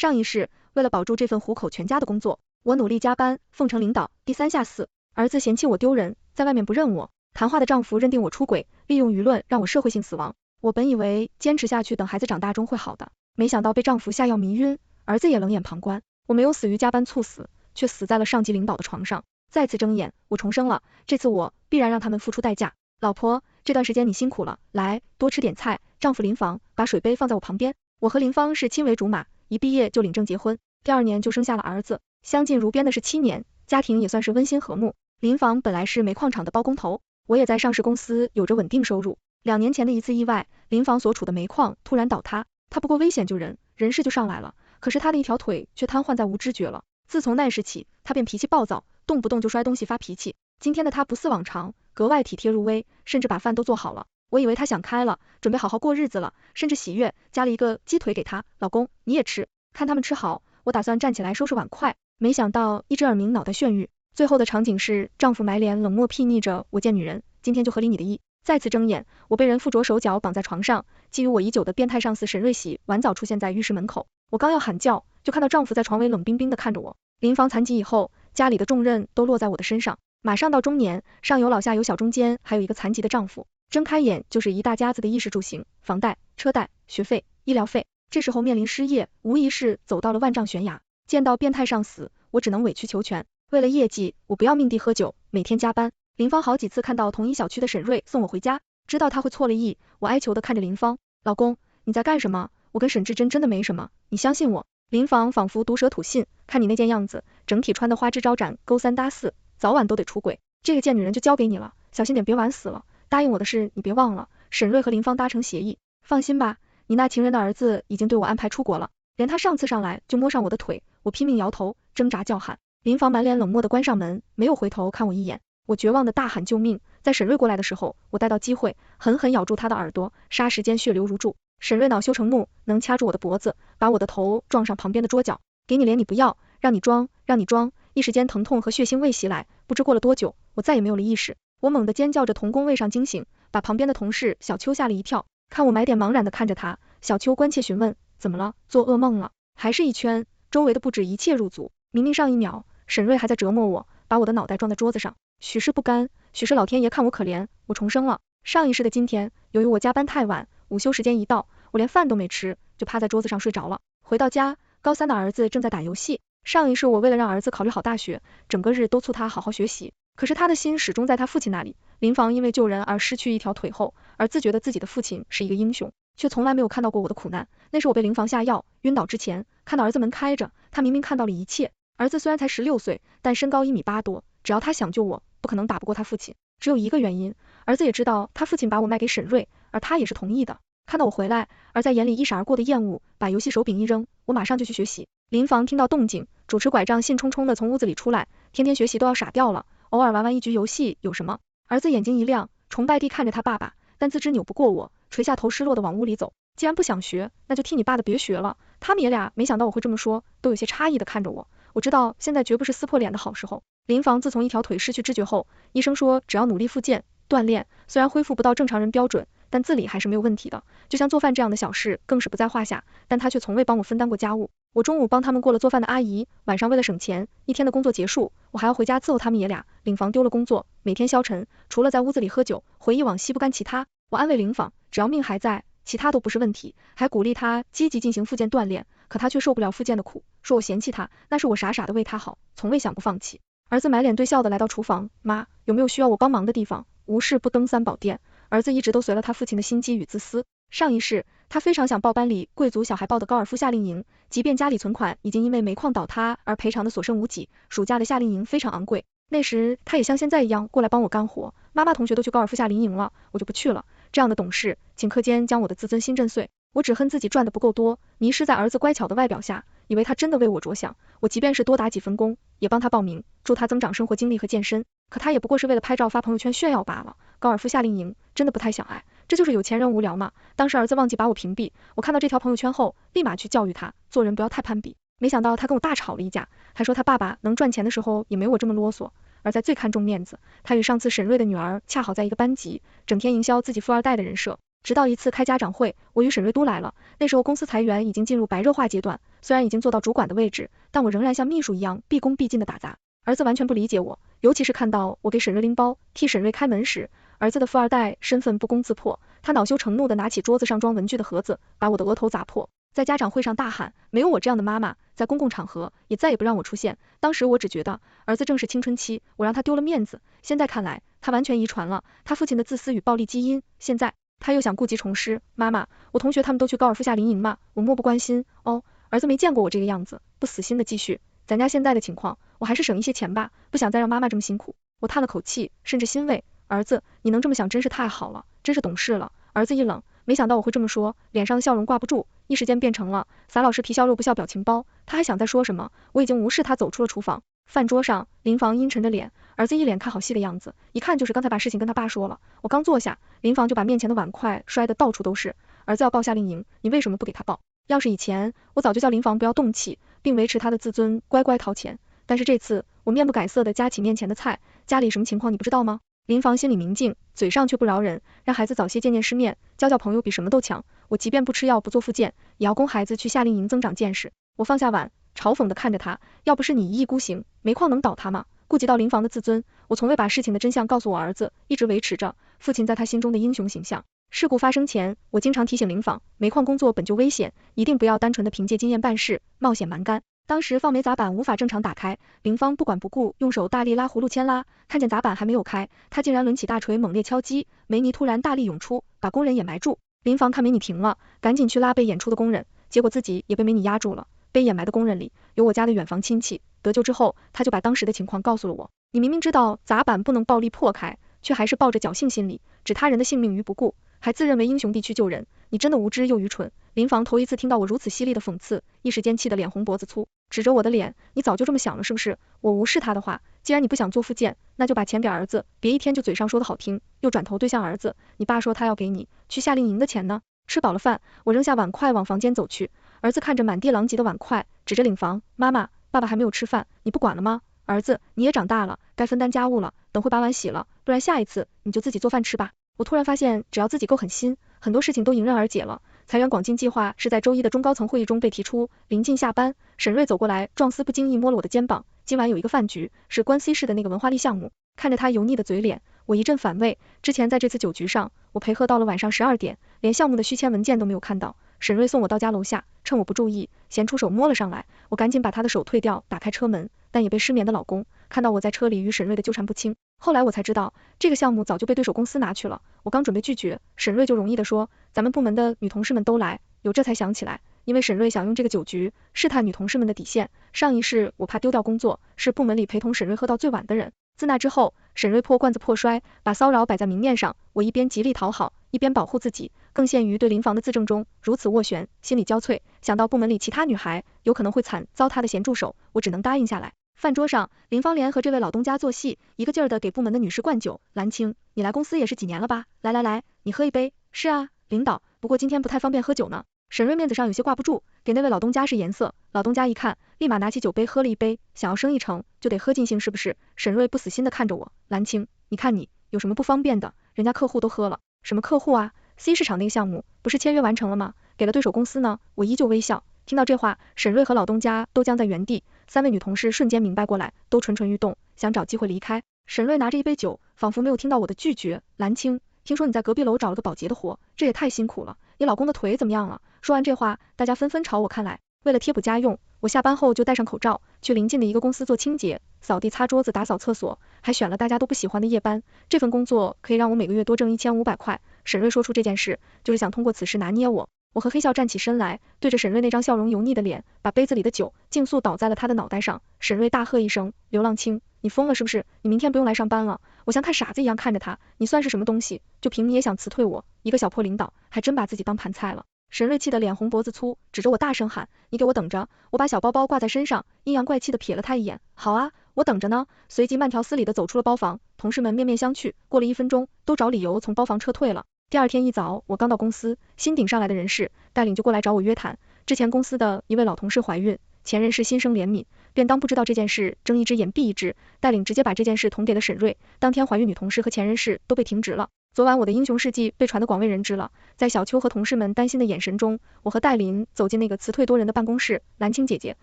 上一世，为了保住这份糊口全家的工作，我努力加班，奉承领导，低三下四。儿子嫌弃我丢人，在外面不认我，谈话的丈夫认定我出轨，利用舆论让我社会性死亡。我本以为坚持下去，等孩子长大终会好的，没想到被丈夫下药迷晕，儿子也冷眼旁观。我没有死于加班猝死，却死在了上级领导的床上。再次睁眼，我重生了，这次我必然让他们付出代价。老婆，这段时间你辛苦了，来，多吃点菜。丈夫林芳把水杯放在我旁边。我和林芳是青梅竹马，一毕业就领证结婚，第2年就生下了儿子，相敬如宾的是7年，家庭也算是温馨和睦。林芳本来是煤矿厂的包工头，我也在上市公司有着稳定收入。2年前的一次意外，林芳所处的煤矿突然倒塌，他不过危险救人，人事就上来了，可是他的一条腿却瘫痪在无知觉了。自从那时起，他便脾气暴躁，动不动就摔东西发脾气。今天的他不似往常，格外体贴入微，甚至把饭都做好了。我以为他想开了，准备好好过日子了，甚至喜悦，加了一个鸡腿给他，老公你也吃。看他们吃好，我打算站起来收拾碗筷，没想到一只耳鸣脑袋眩晕。最后的场景是丈夫埋脸冷漠睥睨着我，见女人，今天就合理你的意。再次睁眼，我被人附着手脚绑在床上，觊觎我已久的变态上司沈瑞喜晚早出现在浴室门口。我刚要喊叫，就看到丈夫在床尾冷冰冰的看着我。林芳残疾以后，家里的重任都落在我的身上，马上到中年，上有老下有小，中间还有一个残疾的丈夫，睁开眼就是一大家子的衣食住行，房贷、车贷、学费、医疗费，这时候面临失业，无疑是走到了万丈悬崖。见到变态上司，我只能委曲求全，为了业绩，我不要命地喝酒，每天加班。林芳好几次看到同一小区的沈瑞送我回家，知道他会错了意，我哀求地看着林芳，老公，你在干什么？我跟沈志珍真的没什么，你相信我。林芳仿佛毒舌吐信，看你那件样子，整体穿的花枝招展，勾三搭四，早晚都得出轨，这个贱女人就交给你了，小心点别晚死了。答应我的事你别忘了。沈瑞和林芳达成协议，放心吧，你那情人的儿子已经对我安排出国了，连他上次上来就摸上我的腿，我拼命摇头，挣扎叫喊。林芳满脸冷漠地关上门，没有回头看我一眼。我绝望地大喊救命，在沈瑞过来的时候，我逮到机会，狠狠咬住他的耳朵，霎时间血流如注。沈瑞恼羞成怒，能掐住我的脖子，把我的头撞上旁边的桌角。给你脸你不要，让你装，让你装。一时间疼痛和血腥味袭来，不知过了多久，我再也没有了意识。我猛地尖叫着从工位上惊醒，把旁边的同事小邱吓了一跳。看我买点茫然地看着他，小邱关切询问，怎么了？做噩梦了？还是一圈？周围的布置一切入组，明明上一秒沈瑞还在折磨我，把我的脑袋撞在桌子上。许是不甘，许是老天爷看我可怜，我重生了。上一世的今天，由于我加班太晚，午休时间一到，我连饭都没吃，就趴在桌子上睡着了。回到家，高3的儿子正在打游戏。上一世我为了让儿子考虑好大学，整个日督促他好好学习，可是他的心始终在他父亲那里。林芳因为救人而失去一条腿后，而自觉得自己的父亲是一个英雄，却从来没有看到过我的苦难。那是我被林芳下药晕倒之前，看到儿子门开着，他明明看到了一切。儿子虽然才16岁，但身高1.8米多，只要他想救我，不可能打不过他父亲。只有一个原因，儿子也知道他父亲把我卖给沈瑞，而他也是同意的。看到我回来，而在眼里一闪而过的厌恶，把游戏手柄一扔，我马上就去学习。林芳听到动静，手持拐杖兴冲冲的从屋子里出来，天天学习都要傻掉了，偶尔玩玩一局游戏有什么？儿子眼睛一亮，崇拜地看着他爸爸，但自知扭不过我，垂下头失落的往屋里走。既然不想学，那就替你爸的别学了。他们爷俩没想到我会这么说，都有些诧异的看着我。我知道现在绝不是撕破脸的好时候。林芳自从一条腿失去知觉后，医生说只要努力复健锻炼，虽然恢复不到正常人标准，但自理还是没有问题的。就像做饭这样的小事更是不在话下，但他却从未帮我分担过家务。我中午帮他们过了做饭的阿姨，晚上为了省钱，一天的工作结束，我还要回家伺候他们爷俩。林芳丢了工作，每天消沉，除了在屋子里喝酒，回忆往昔不干其他。我安慰林芳，只要命还在，其他都不是问题，还鼓励他积极进行复健锻炼，可他却受不了复健的苦，说我嫌弃他，那是我傻傻的为他好，从未想过放弃。儿子满脸堆笑的来到厨房，妈，有没有需要我帮忙的地方？无事不登三宝殿。儿子一直都随了他父亲的心机与自私。上一世，他非常想报班里贵族小孩报的高尔夫夏令营，即便家里存款已经因为煤矿倒塌而赔偿的所剩无几，暑假的夏令营非常昂贵。那时他也像现在一样过来帮我干活，妈妈同学都去高尔夫夏令营了，我就不去了。这样的懂事，顷刻间将我的自尊心震碎。我只恨自己赚的不够多，迷失在儿子乖巧的外表下，以为他真的为我着想。我即便是多打几份工，也帮他报名，助他增长生活经历和健身，可他也不过是为了拍照发朋友圈炫耀罢了。高尔夫夏令营真的不太想爱，这就是有钱人无聊嘛。当时儿子忘记把我屏蔽，我看到这条朋友圈后，立马去教育他，做人不要太攀比。没想到他跟我大吵了一架，还说他爸爸能赚钱的时候也没我这么啰嗦。而在最看重面子，他与上次沈瑞的女儿恰好在一个班级，整天营销自己富二代的人设。直到一次开家长会，我与沈瑞都来了，那时候公司裁员已经进入白热化阶段，虽然已经做到主管的位置，但我仍然像秘书一样毕恭毕敬的打杂。儿子完全不理解我，尤其是看到我给沈瑞拎包，替沈瑞开门时，儿子的富二代身份不攻自破，他恼羞成怒的拿起桌子上装文具的盒子，把我的额头砸破。在家长会上大喊，没有我这样的妈妈，在公共场合也再也不让我出现。当时我只觉得儿子正是青春期，我让他丢了面子，现在看来他完全遗传了他父亲的自私与暴力基因，现在他又想故技重施。妈妈，我同学他们都去高尔夫夏令营嘛，我漠不关心。哦，儿子没见过我这个样子，不死心的继续，咱家现在的情况，我还是省一些钱吧，不想再让妈妈这么辛苦。我叹了口气，甚至欣慰，儿子，你能这么想真是太好了，真是懂事了。儿子一冷，没想到我会这么说，脸上的笑容挂不住，一时间变成了撒老师皮笑肉不笑表情包。他还想再说什么，我已经无视他走出了厨房。饭桌上，林房阴沉着脸，儿子一脸看好戏的样子，一看就是刚才把事情跟他爸说了。我刚坐下，林房就把面前的碗筷摔得到处都是。儿子要报夏令营，你为什么不给他报？要是以前，我早就叫林房不要动气，并维持他的自尊，乖乖掏钱。但是这次，我面不改色的夹起面前的菜，家里什么情况你不知道吗？林房心里明镜，嘴上却不饶人，让孩子早些见见世面，交朋友比什么都强。我即便不吃药不做复健，也要供孩子去夏令营增长见识。我放下碗，嘲讽地看着他，要不是你一意孤行，煤矿能倒他吗？顾及到林房的自尊，我从未把事情的真相告诉我儿子，一直维持着父亲在他心中的英雄形象。事故发生前，我经常提醒林房，煤矿工作本就危险，一定不要单纯的凭借经验办事，冒险蛮干。当时放煤砸板无法正常打开，林芳不管不顾，用手大力拉葫芦牵拉，看见砸板还没有开，他竟然抡起大锤猛烈敲击，煤泥突然大力涌出，把工人也埋住。林芳看煤泥停了，赶紧去拉被掩出的工人，结果自己也被煤泥压住了。被掩埋的工人里有我家的远房亲戚，得救之后，他就把当时的情况告诉了我。你明明知道砸板不能暴力破开，却还是抱着侥幸心理，置他人的性命于不顾，还自认为英雄地去救人，你真的无知又愚蠢。林房头一次听到我如此犀利的讽刺，一时间气得脸红脖子粗，指着我的脸，你早就这么想了是不是？我无视他的话，既然你不想做复健，那就把钱给儿子，别一天就嘴上说的好听，又转头对向儿子，你爸说他要给你去夏令营的钱呢。吃饱了饭，我扔下碗筷往房间走去，儿子看着满地狼藉的碗筷，指着领房，妈妈，爸爸还没有吃饭，你不管了吗？儿子，你也长大了，该分担家务了，等会把碗洗了，不然下一次你就自己做饭吃吧。我突然发现，只要自己够狠心，很多事情都迎刃而解了。财源广进计划是在周一的中高层会议中被提出，临近下班，沈瑞走过来，状似不经意摸了我的肩膀，今晚有一个饭局，是关 C 市的那个文化力项目。看着他油腻的嘴脸，我一阵反胃，之前在这次酒局上，我陪喝到了晚上12点，连项目的续签文件都没有看到。沈瑞送我到家楼下，趁我不注意，先出手摸了上来，我赶紧把他的手退掉，打开车门，但也被失眠的老公看到我在车里与沈瑞的纠缠不清。后来我才知道，这个项目早就被对手公司拿去了。我刚准备拒绝，沈瑞就容易的说，咱们部门的女同事们都来，有这才想起来，因为沈瑞想用这个酒局试探女同事们的底线。上一世我怕丢掉工作，是部门里陪同沈瑞喝到最晚的人。自那之后，沈瑞破罐子破摔，把骚扰摆在明面上，我一边极力讨好，一边保护自己，更陷于对林房的自证中如此斡旋，心里焦脆。想到部门里其他女孩有可能会惨遭他的咸助手，我只能答应下来。饭桌上，林芳莲和这位老东家做戏，一个劲儿的给部门的女士灌酒。兰青，你来公司也是几年了吧？来来来，你喝一杯。是啊，领导，不过今天不太方便喝酒呢。沈瑞面子上有些挂不住，给那位老东家使颜色。老东家一看，立马拿起酒杯喝了一杯，想要生意成就得喝尽兴是不是？沈瑞不死心的看着我，兰青，你看你有什么不方便的？人家客户都喝了。什么客户啊 ？C 市场那个项目不是签约完成了吗？给了对手公司呢。我依旧微笑。听到这话，沈瑞和老东家都僵在原地，三位女同事瞬间明白过来，都蠢蠢欲动，想找机会离开。沈瑞拿着一杯酒，仿佛没有听到我的拒绝。兰青，听说你在隔壁楼找了个保洁的活，这也太辛苦了，你老公的腿怎么样了？说完这话，大家纷纷朝我看来。为了贴补家用，我下班后就戴上口罩，去邻近的一个公司做清洁，扫地、擦桌子、打扫厕所，还选了大家都不喜欢的夜班。这份工作可以让我每个月多挣1500块。沈瑞说出这件事，就是想通过此事拿捏我。我和黑笑站起身来，对着沈瑞那张笑容油腻的脸，把杯子里的酒尽速倒在了他的脑袋上。沈瑞大喝一声，刘浪青，你疯了是不是？你明天不用来上班了。我像看傻子一样看着他，你算是什么东西？就凭你也想辞退我？一个小破领导，还真把自己当盘菜了。沈瑞气得脸红脖子粗，指着我大声喊，你给我等着！我把小包包挂在身上，阴阳怪气的瞥了他一眼，好啊，我等着呢。随即慢条斯理的走出了包房，同事们面面相觑，过了1分钟，都找理由从包房撤退了。第二天一早，我刚到公司，新顶上来的人事带领就过来找我约谈。之前公司的一位老同事怀孕，前人事心生怜悯，便当不知道这件事，睁一只眼闭一只，带领直接把这件事捅给了沈瑞。当天怀孕女同事和前人事都被停职了。昨晚我的英雄事迹被传得广为人知了，在小秋和同事们担心的眼神中，我和戴琳走进那个辞退多人的办公室。蓝青姐姐，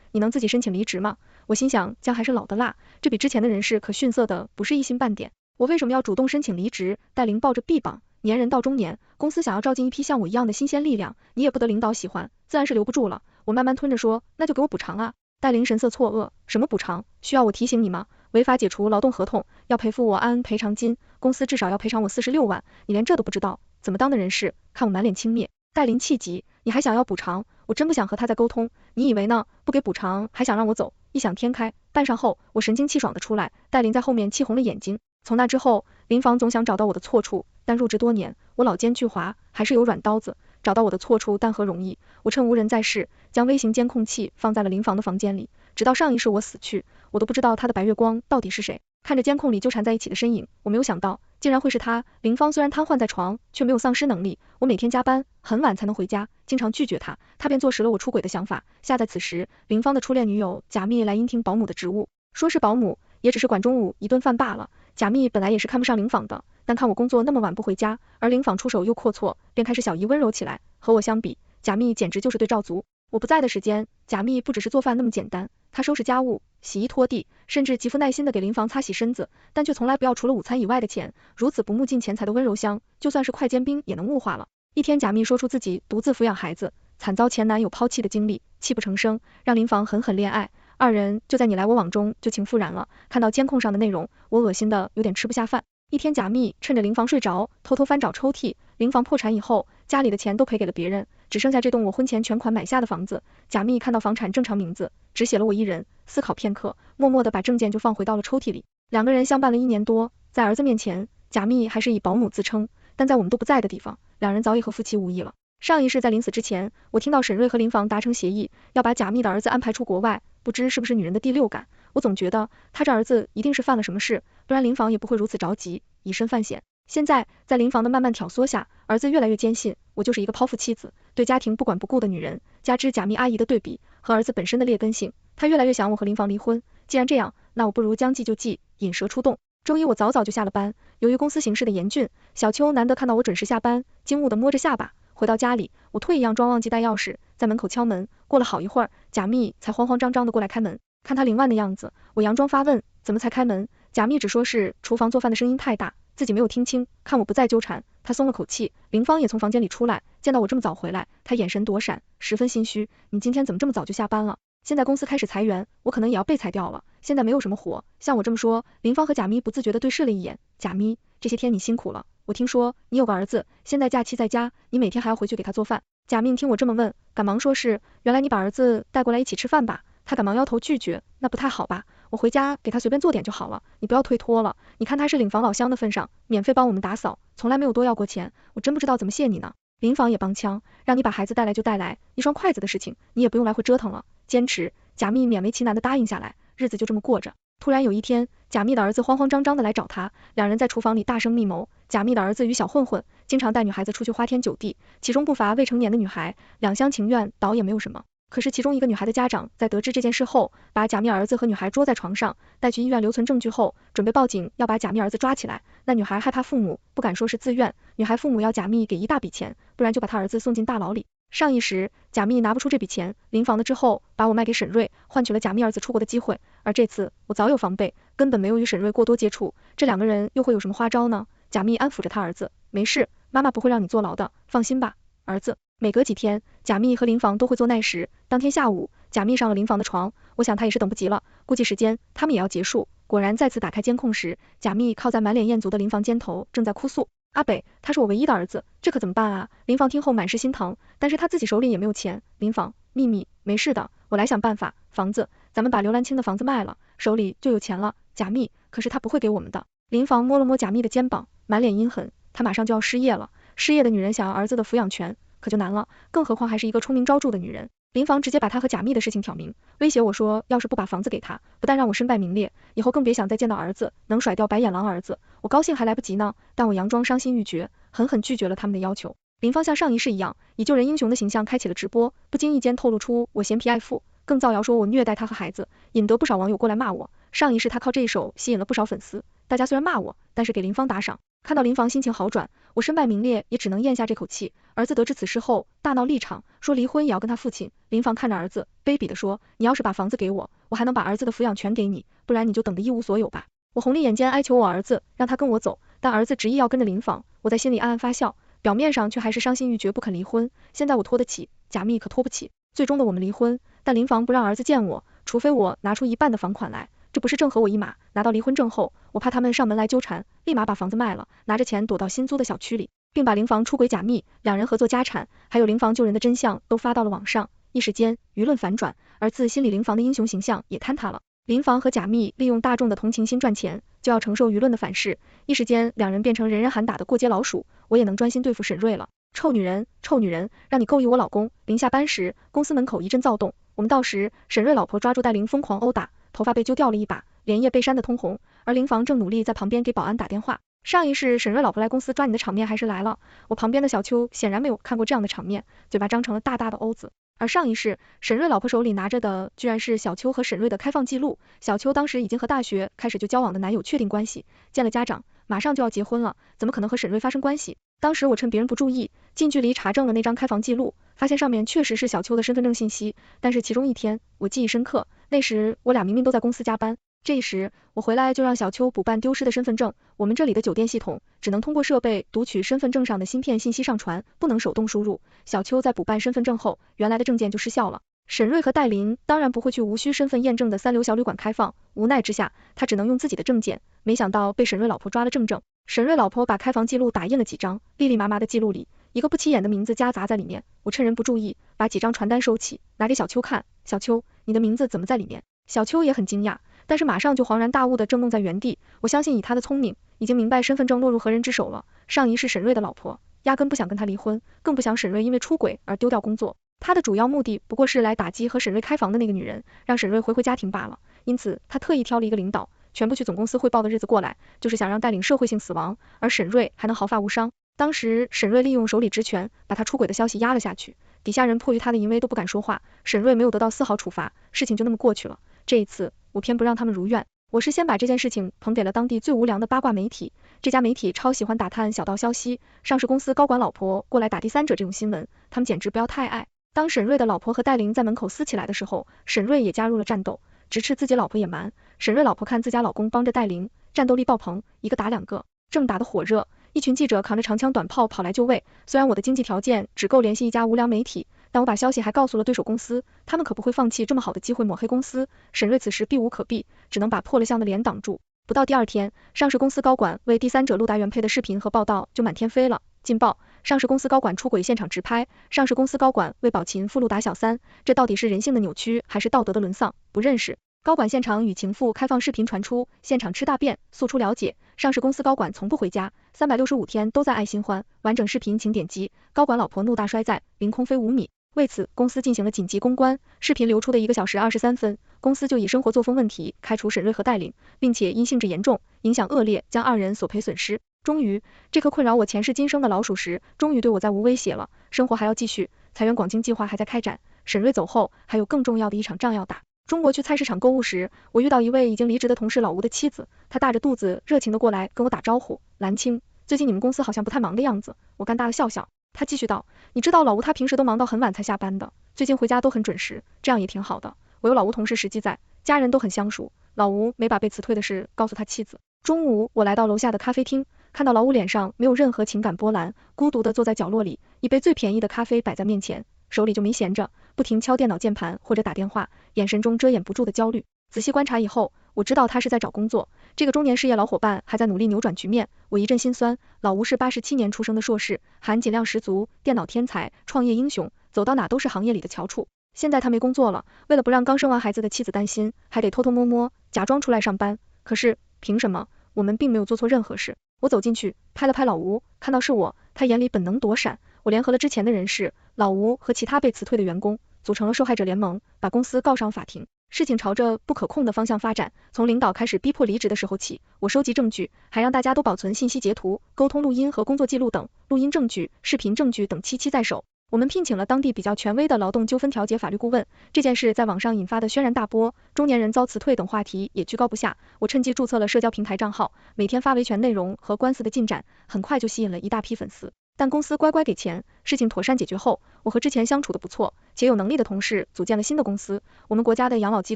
你能自己申请离职吗？我心想，姜还是老的辣，这比之前的人事可逊色的不是一星半点。我为什么要主动申请离职？戴琳抱着臂膀，粘人到中年，公司想要召进一批像我一样的新鲜力量，你也不得领导喜欢，自然是留不住了。我慢慢吞着说，那就给我补偿啊。戴琳神色错愕，什么补偿？需要我提醒你吗？违法解除劳动合同，要赔付我安赔偿金，公司至少要赔偿我46万，你连这都不知道，怎么当的人事？看我满脸轻蔑。戴琳气急，你还想要补偿？我真不想和他再沟通，你以为呢？不给补偿还想让我走？异想天开。半晌后，我神清气爽的出来，戴琳在后面气红了眼睛。从那之后，林房总想找到我的错处，但入职多年，我老奸巨猾，还是有软刀子，找到我的错处但何容易。我趁无人在室，将微型监控器放在了林房的房间里，直到上一世我死去，我都不知道他的白月光到底是谁。看着监控里纠缠在一起的身影，我没有想到竟然会是他。林芳虽然瘫痪在床，却没有丧失能力。我每天加班很晚才能回家，经常拒绝他，他便坐实了我出轨的想法。下在此时，林芳的初恋女友贾蜜来应听保姆的职务，说是保姆，也只是管中午一顿饭罢了。贾蜜本来也是看不上林访的，但看我工作那么晚不回家，而林访出手又阔绰，便开始小姨温柔起来。和我相比，贾蜜简直就是对照组。我不在的时间，贾蜜不只是做饭那么简单，她收拾家务、洗衣拖地，甚至极富耐心的给林房擦洗身子，但却从来不要除了午餐以外的钱。如此不目尽钱财的温柔乡，就算是快煎冰也能物化了。一天，贾蜜说出自己独自抚养孩子，惨遭前男友抛弃的经历，泣不成声，让林房狠狠恋爱。二人就在你来我往中就情复燃了。看到监控上的内容，我恶心的有点吃不下饭。一天，贾蜜趁着林房睡着，偷偷翻找抽屉。林房破产以后，家里的钱都赔给了别人，只剩下这栋我婚前全款买下的房子。贾蜜看到房产正常名字，只写了我一人，思考片刻，默默地把证件就放回到了抽屉里。两个人相伴了1年多，在儿子面前，贾蜜还是以保姆自称，但在我们都不在的地方，两人早已和夫妻无异了。上一世在临死之前，我听到沈瑞和林房达成协议，要把贾蜜的儿子安排出国外，不知是不是女人的第六感，我总觉得他这儿子一定是犯了什么事，不然林房也不会如此着急，以身犯险。现在在林房的慢慢挑唆下，儿子越来越坚信我就是一个抛夫妻子，对家庭不管不顾的女人，加之贾蜜阿姨的对比和儿子本身的劣根性，他越来越想我和林房离婚。既然这样，那我不如将计就计，引蛇出洞。周一我早早就下了班，由于公司形势的严峻，小秋难得看到我准时下班，惊愕地摸着下巴。回到家里，我退一样装忘记带钥匙，在门口敲门。过了好一会儿，贾蜜才慌慌张张地过来开门。看她凌乱的样子，我佯装发问，怎么才开门？贾蜜只说是厨房做饭的声音太大，自己没有听清。看我不再纠缠，她松了口气。林芳也从房间里出来，见到我这么早回来，她眼神躲闪，十分心虚。你今天怎么这么早就下班了？现在公司开始裁员，我可能也要被裁掉了，现在没有什么活。像我这么说，林芳和贾蜜不自觉地对视了一眼。贾蜜，这些天你辛苦了。我听说你有个儿子，现在假期在家，你每天还要回去给他做饭。贾蜜听我这么问，赶忙说是，原来你把儿子带过来一起吃饭吧。他赶忙摇头拒绝，那不太好吧，我回家给他随便做点就好了，你不要推脱了。你看他是领房老乡的份上，免费帮我们打扫，从来没有多要过钱，我真不知道怎么谢你呢。林房也帮腔，让你把孩子带来就带来，一双筷子的事情，你也不用来回折腾了。坚持，贾蜜勉为其难的答应下来，日子就这么过着。突然有一天，贾蜜的儿子慌慌张张的来找他，两人在厨房里大声密谋。贾蜜的儿子与小混混，经常带女孩子出去花天酒地，其中不乏未成年的女孩，两厢情愿倒也没有什么。可是其中一个女孩的家长在得知这件事后，把贾蜜儿子和女孩捉在床上，带去医院留存证据后，准备报警要把贾蜜儿子抓起来。那女孩害怕父母，不敢说是自愿，女孩父母要贾蜜给一大笔钱，不然就把她儿子送进大牢里。上一时，贾蜜拿不出这笔钱，临房了之后，把我卖给沈瑞，换取了贾蜜儿子出国的机会。而这次我早有防备，根本没有与沈瑞过多接触，这两个人又会有什么花招呢？贾蜜安抚着他儿子，没事，妈妈不会让你坐牢的，放心吧，儿子。每隔几天，贾蜜和林房都会做耐时。当天下午，贾蜜上了林房的床，我想他也是等不及了，估计时间他们也要结束。果然再次打开监控时，贾蜜靠在满脸艳足的林房肩头，正在哭诉。阿北，他是我唯一的儿子，这可怎么办啊？林房听后满是心疼，但是他自己手里也没有钱。林房，秘密，没事的，我来想办法。房子，咱们把刘兰青的房子卖了，手里就有钱了。贾蜜，可是他不会给我们的。林房摸了摸贾蜜的肩膀，满脸阴狠，他马上就要失业了，失业的女人想要儿子的抚养权，可就难了，更何况还是一个聪明招著的女人。林房直接把他和贾蜜的事情挑明，威胁我说，要是不把房子给他，不但让我身败名裂，以后更别想再见到儿子，能甩掉白眼狼儿子。我高兴还来不及呢，但我佯装伤心欲绝，狠狠拒绝了他们的要求。林芳像上一世一样，以救人英雄的形象开启了直播，不经意间透露出我嫌贫爱富，更造谣说我虐待他和孩子，引得不少网友过来骂我。上一世他靠这一手吸引了不少粉丝，大家虽然骂我，但是给林芳打赏。看到林房心情好转，我身败名裂，也只能咽下这口气。儿子得知此事后，大闹立场，说离婚也要跟他父亲。林房看着儿子，卑鄙地说，你要是把房子给我，我还能把儿子的抚养权给你，不然你就等得一无所有吧。我红利眼间哀求我儿子，让他跟我走，但儿子执意要跟着林房，我在心里暗暗发笑，表面上却还是伤心欲绝不肯离婚。现在我拖得起，贾密可拖不起，最终的我们离婚，但林房不让儿子见我，除非我拿出一半的房款来。这不是正合我意码，拿到离婚证后，我怕他们上门来纠缠，立马把房子卖了，拿着钱躲到新租的小区里，并把林房出轨贾密，两人合作家产，还有林房救人的真相都发到了网上，一时间舆论反转，而自心里林房的英雄形象也坍塌了。林房和贾密利用大众的同情心赚钱，就要承受舆论的反噬，一时间两人变成人人喊打的过街老鼠，我也能专心对付沈瑞了。臭女人，臭女人，让你勾引我老公。临下班时，公司门口一阵躁动，我们到时，沈瑞老婆抓住戴琳疯狂殴打，头发被揪掉了一把，连夜被扇得通红，而林房正努力在旁边给保安打电话。上一世沈瑞老婆来公司抓你的场面还是来了，我旁边的小秋显然没有看过这样的场面，嘴巴张成了大大的欧字。而上一世，沈瑞老婆手里拿着的居然是小秋和沈瑞的开放记录，小秋当时已经和大学开始就交往的男友确定关系，见了家长，马上就要结婚了，怎么可能和沈瑞发生关系？当时我趁别人不注意，近距离查证了那张开房记录，发现上面确实是小秋的身份证信息，但是其中一天我记忆深刻，那时我俩明明都在公司加班，这时我回来就让小秋补办丢失的身份证，我们这里的酒店系统只能通过设备读取身份证上的芯片信息上传，不能手动输入，小秋在补办身份证后，原来的证件就失效了。沈瑞和戴琳当然不会去无需身份验证的三流小旅馆开放，无奈之下，他只能用自己的证件，没想到被沈瑞老婆抓了正正。沈瑞老婆把开房记录打印了几张，密密麻麻的记录里，一个不起眼的名字夹杂在里面，我趁人不注意，把几张传单收起，拿给小秋看，小秋，你的名字怎么在里面？小秋也很惊讶，但是马上就恍然大悟的怔愣在原地，我相信以他的聪明，已经明白身份证落入何人之手了，上一是沈瑞的老婆，压根不想跟他离婚，更不想沈瑞因为出轨而丢掉工作，他的主要目的不过是来打击和沈瑞开房的那个女人，让沈瑞回家庭罢了，因此他特意挑了一个领导全部去总公司汇报的日子过来，就是想让带领社会性死亡，而沈瑞还能毫发无伤。当时沈瑞利用手里职权，把他出轨的消息压了下去，底下人迫于他的淫威都不敢说话，沈瑞没有得到丝毫处罚，事情就那么过去了。这一次我偏不让他们如愿，我是先把这件事情捧给了当地最无良的八卦媒体，这家媒体超喜欢打探小道消息，上市公司高管老婆过来打第三者这种新闻，他们简直不要太爱。当沈瑞的老婆和戴琳在门口撕起来的时候，沈瑞也加入了战斗，直斥自己老婆野蛮。沈瑞老婆看自家老公帮着戴琳，战斗力爆棚，一个打两个，正打得火热，一群记者扛着长枪短炮跑来就位。虽然我的经济条件只够联系一家无良媒体，但我把消息还告诉了对手公司，他们可不会放弃这么好的机会抹黑公司。沈瑞此时避无可避，只能把破了相的脸挡住。不到第二天，上市公司高管为第三者陆达原配的视频和报道就满天飞了。劲爆！上市公司高管出轨现场直拍，上市公司高管为保秦妇陆达小三，这到底是人性的扭曲还是道德的沦丧？不认识。高管现场与情妇开放视频传出，现场吃大便，诉出了解。上市公司高管从不回家，365天都在爱新欢。完整视频请点击。高管老婆怒大摔在凌空飞5米。为此，公司进行了紧急公关。视频流出的1个小时23分，公司就以生活作风问题开除沈瑞和戴琳，并且因性质严重、影响恶劣，将2人索赔损失。终于，这颗困扰我前世今生的老鼠屎，终于对我再无威胁了。生活还要继续，财源广进计划还在开展。沈瑞走后，还有更重要的一场仗要打。中国去菜市场购物时，我遇到一位已经离职的同事老吴的妻子，她大着肚子热情的过来跟我打招呼，蓝青，最近你们公司好像不太忙的样子。我干大了笑笑，她继续道，你知道老吴他平时都忙到很晚才下班的，最近回家都很准时，这样也挺好的。我有老吴同事实际在，家人都很相熟。老吴没把被辞退的事告诉他妻子。中午我来到楼下的咖啡厅，看到老吴脸上没有任何情感波澜，孤独的坐在角落里，一杯最便宜的咖啡摆在面前，手里就没闲着，不停敲电脑键盘或者打电话，眼神中遮掩不住的焦虑。仔细观察以后，我知道他是在找工作，这个中年事业老伙伴还在努力扭转局面，我一阵心酸。老吴是87年出生的硕士，含金量十足，电脑天才，创业英雄，走到哪都是行业里的翘楚。现在他没工作了，为了不让刚生完孩子的妻子担心，还得偷偷摸摸假装出来上班。可是凭什么？我们并没有做错任何事。我走进去，拍了拍老吴，看到是我，他眼里本能躲闪。我联合了之前的人事，老吴和其他被辞退的员工，组成了受害者联盟，把公司告上法庭。事情朝着不可控的方向发展，从领导开始逼迫离职的时候起，我收集证据，还让大家都保存信息截图、沟通录音和工作记录等，录音证据、视频证据等七七在手。我们聘请了当地比较权威的劳动纠纷调解法律顾问，这件事在网上引发的轩然大波，中年人遭辞退等话题也居高不下。我趁机注册了社交平台账号，每天发维权内容和官司的进展，很快就吸引了一大批粉丝。但公司乖乖给钱，事情妥善解决后，我和之前相处的不错且有能力的同事组建了新的公司。我们国家的养老机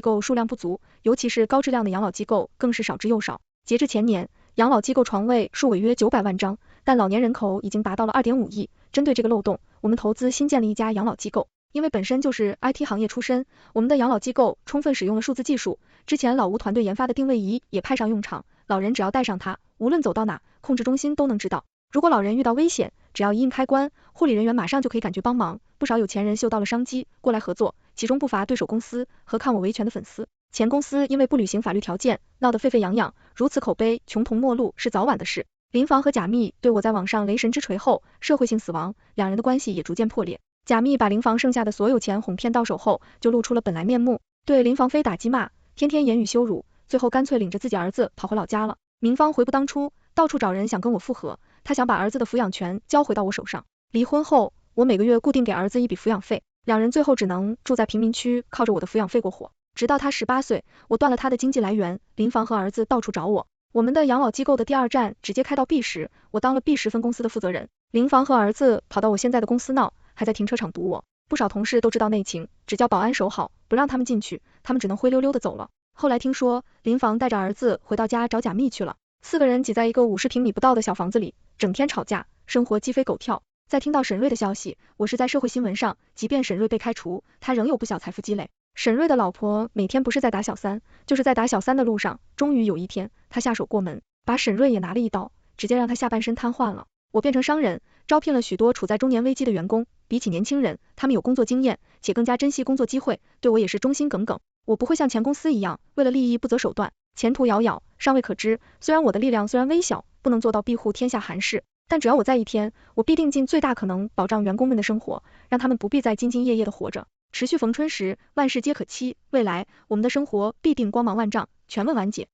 构数量不足，尤其是高质量的养老机构更是少之又少。截至前年，养老机构床位数为约900万张，但老年人口已经达到了2.5亿。针对这个漏洞，我们投资新建了一家养老机构。因为本身就是 IT 行业出身，我们的养老机构充分使用了数字技术，之前老吴团队研发的定位仪也派上用场，老人只要带上它，无论走到哪，控制中心都能知道。如果老人遇到危险，只要一摁开关，护理人员马上就可以赶去帮忙。不少有钱人嗅到了商机，过来合作，其中不乏对手公司和看我维权的粉丝。前公司因为不履行法律条件，闹得沸沸扬扬，如此口碑，穷途末路是早晚的事。林房和贾密对我在网上雷神之锤后，社会性死亡，两人的关系也逐渐破裂。贾密把林房剩下的所有钱哄骗到手后，就露出了本来面目，对林房非打即骂，天天言语羞辱，最后干脆领着自己儿子跑回老家了。明芳悔不当初，到处找人想跟我复合，他想把儿子的抚养权交回到我手上。离婚后，我每个月固定给儿子一笔抚养费，两人最后只能住在贫民区，靠着我的抚养费过活。直到他18岁，我断了他的经济来源，林房和儿子到处找我。我们的养老机构的第二站直接开到 B10，我当了 B10分公司的负责人。林房和儿子跑到我现在的公司闹，还在停车场堵我。不少同事都知道内情，只叫保安守好，不让他们进去，他们只能灰溜溜的走了。后来听说林房带着儿子回到家找贾密去了，4个人挤在一个50平米不到的小房子里，整天吵架，生活鸡飞狗跳。在听到沈瑞的消息，我是在社会新闻上，即便沈瑞被开除，他仍有不小财富积累。沈瑞的老婆每天不是在打小三，就是在打小三的路上。终于有一天，他下手过门，把沈瑞也拿了一刀，直接让他下半身瘫痪了。我变成商人，招聘了许多处在中年危机的员工，比起年轻人，他们有工作经验，且更加珍惜工作机会，对我也是忠心耿耿。我不会像前公司一样，为了利益不择手段，前途遥遥，尚未可知。虽然我的力量虽然微小，不能做到庇护天下寒士，但只要我在一天，我必定尽最大可能保障员工们的生活，让他们不必再兢兢业业的活着。持续逢春时，万事皆可期，未来我们的生活必定光芒万丈，全问完结。